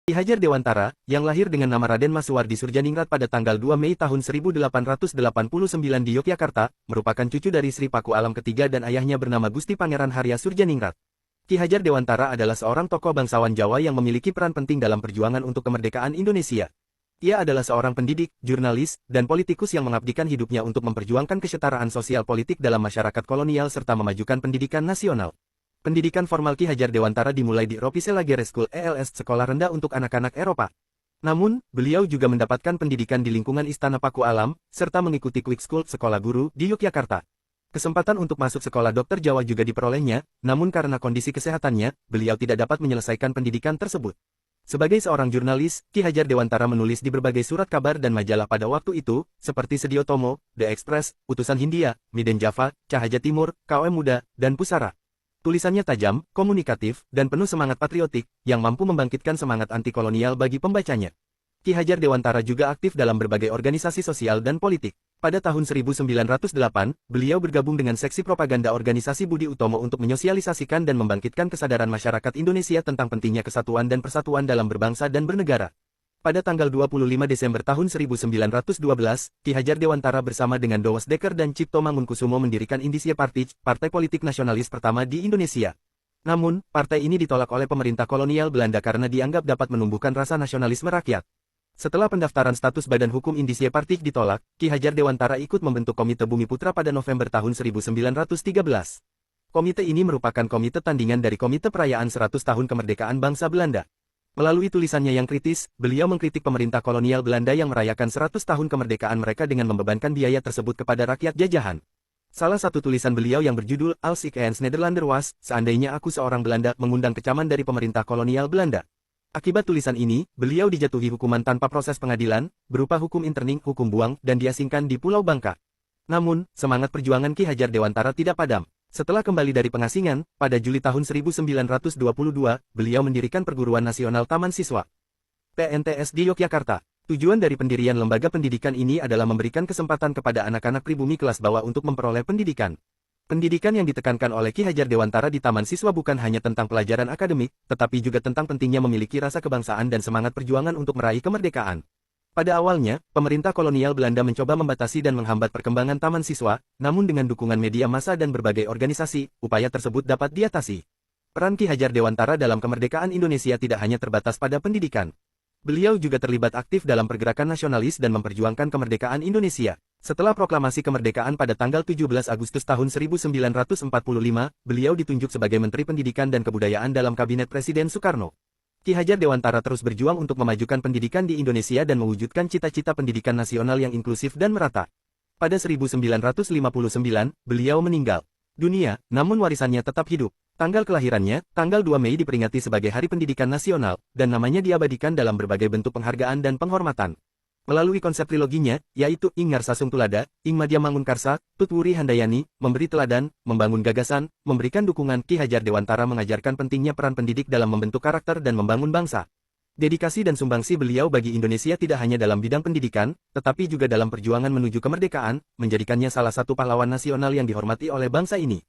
Ki Hajar Dewantara, yang lahir dengan nama Raden Masuwardi Surjaningrat pada tanggal 2 Mei tahun 1889 di Yogyakarta, merupakan cucu dari Sri Paku Alam ketiga dan ayahnya bernama Gusti Pangeran Harya Surjaningrat. Ki Hajar Dewantara adalah seorang tokoh bangsawan Jawa yang memiliki peran penting dalam perjuangan untuk kemerdekaan Indonesia. Ia adalah seorang pendidik, jurnalis, dan politikus yang mengabdikan hidupnya untuk memperjuangkan kesetaraan sosial politik dalam masyarakat kolonial serta memajukan pendidikan nasional. Pendidikan formal Ki Hajar Dewantara dimulai di Ropisela Gere School ELS Sekolah Rendah untuk Anak-anak Eropa. Namun, beliau juga mendapatkan pendidikan di lingkungan Istana Paku Alam, serta mengikuti Quick School Sekolah Guru di Yogyakarta. Kesempatan untuk masuk sekolah dokter Jawa juga diperolehnya, namun karena kondisi kesehatannya, beliau tidak dapat menyelesaikan pendidikan tersebut. Sebagai seorang jurnalis, Ki Hajar Dewantara menulis di berbagai surat kabar dan majalah pada waktu itu, seperti Sedio Tomo, The Express, Utusan Hindia, Medan Java, Cahaya Timur, KOM Muda, dan Pusara. Tulisannya tajam, komunikatif, dan penuh semangat patriotik, yang mampu membangkitkan semangat anti-kolonial bagi pembacanya. Ki Hajar Dewantara juga aktif dalam berbagai organisasi sosial dan politik. Pada tahun 1908, beliau bergabung dengan seksi propaganda organisasi Budi Utomo untuk menyosialisasikan dan membangkitkan kesadaran masyarakat Indonesia tentang pentingnya kesatuan dan persatuan dalam berbangsa dan bernegara. Pada tanggal 25 Desember tahun 1912, Ki Hajar Dewantara bersama dengan Dowes Dekker dan Cipto Mangunkusumo mendirikan Indische Partij, partai politik nasionalis pertama di Indonesia. Namun, partai ini ditolak oleh pemerintah kolonial Belanda karena dianggap dapat menumbuhkan rasa nasionalisme rakyat. Setelah pendaftaran status Badan Hukum Indische Partij ditolak, Ki Hajar Dewantara ikut membentuk Komite Bumi Putra pada November tahun 1913. Komite ini merupakan komite tandingan dari Komite Perayaan 100 Tahun Kemerdekaan Bangsa Belanda. Melalui tulisannya yang kritis, beliau mengkritik pemerintah kolonial Belanda yang merayakan 100 tahun kemerdekaan mereka dengan membebankan biaya tersebut kepada rakyat jajahan. Salah satu tulisan beliau yang berjudul Als ik eens Nederlander was, seandainya aku seorang Belanda, mengundang kecaman dari pemerintah kolonial Belanda. Akibat tulisan ini, beliau dijatuhi hukuman tanpa proses pengadilan, berupa hukum interning, hukum buang, dan diasingkan di Pulau Bangka. Namun, semangat perjuangan Ki Hajar Dewantara tidak padam. Setelah kembali dari pengasingan, pada Juli tahun 1922, beliau mendirikan Perguruan Nasional Taman Siswa (PNTS) di Yogyakarta. Tujuan dari pendirian lembaga pendidikan ini adalah memberikan kesempatan kepada anak-anak pribumi kelas bawah untuk memperoleh pendidikan. Pendidikan yang ditekankan oleh Ki Hajar Dewantara di Taman Siswa bukan hanya tentang pelajaran akademik, tetapi juga tentang pentingnya memiliki rasa kebangsaan dan semangat perjuangan untuk meraih kemerdekaan. Pada awalnya, pemerintah kolonial Belanda mencoba membatasi dan menghambat perkembangan taman siswa, namun dengan dukungan media massa dan berbagai organisasi, upaya tersebut dapat diatasi. Peran Ki Hajar Dewantara dalam kemerdekaan Indonesia tidak hanya terbatas pada pendidikan. Beliau juga terlibat aktif dalam pergerakan nasionalis dan memperjuangkan kemerdekaan Indonesia. Setelah proklamasi kemerdekaan pada tanggal 17 Agustus tahun 1945, beliau ditunjuk sebagai Menteri Pendidikan dan Kebudayaan dalam Kabinet Presiden Soekarno. Ki Hajar Dewantara terus berjuang untuk memajukan pendidikan di Indonesia dan mewujudkan cita-cita pendidikan nasional yang inklusif dan merata. Pada 1959, beliau meninggal dunia, namun warisannya tetap hidup. Tanggal kelahirannya, tanggal 2 Mei diperingati sebagai Hari Pendidikan Nasional, dan namanya diabadikan dalam berbagai bentuk penghargaan dan penghormatan. Melalui konsep triloginya, yaitu Ing Ngarsasung Tulada, Ing Madya Mangunkarsa, Tutwuri Handayani, memberi teladan, membangun gagasan, memberikan dukungan, Ki Hajar Dewantara mengajarkan pentingnya peran pendidik dalam membentuk karakter dan membangun bangsa. Dedikasi dan sumbangsi beliau bagi Indonesia tidak hanya dalam bidang pendidikan, tetapi juga dalam perjuangan menuju kemerdekaan, menjadikannya salah satu pahlawan nasional yang dihormati oleh bangsa ini.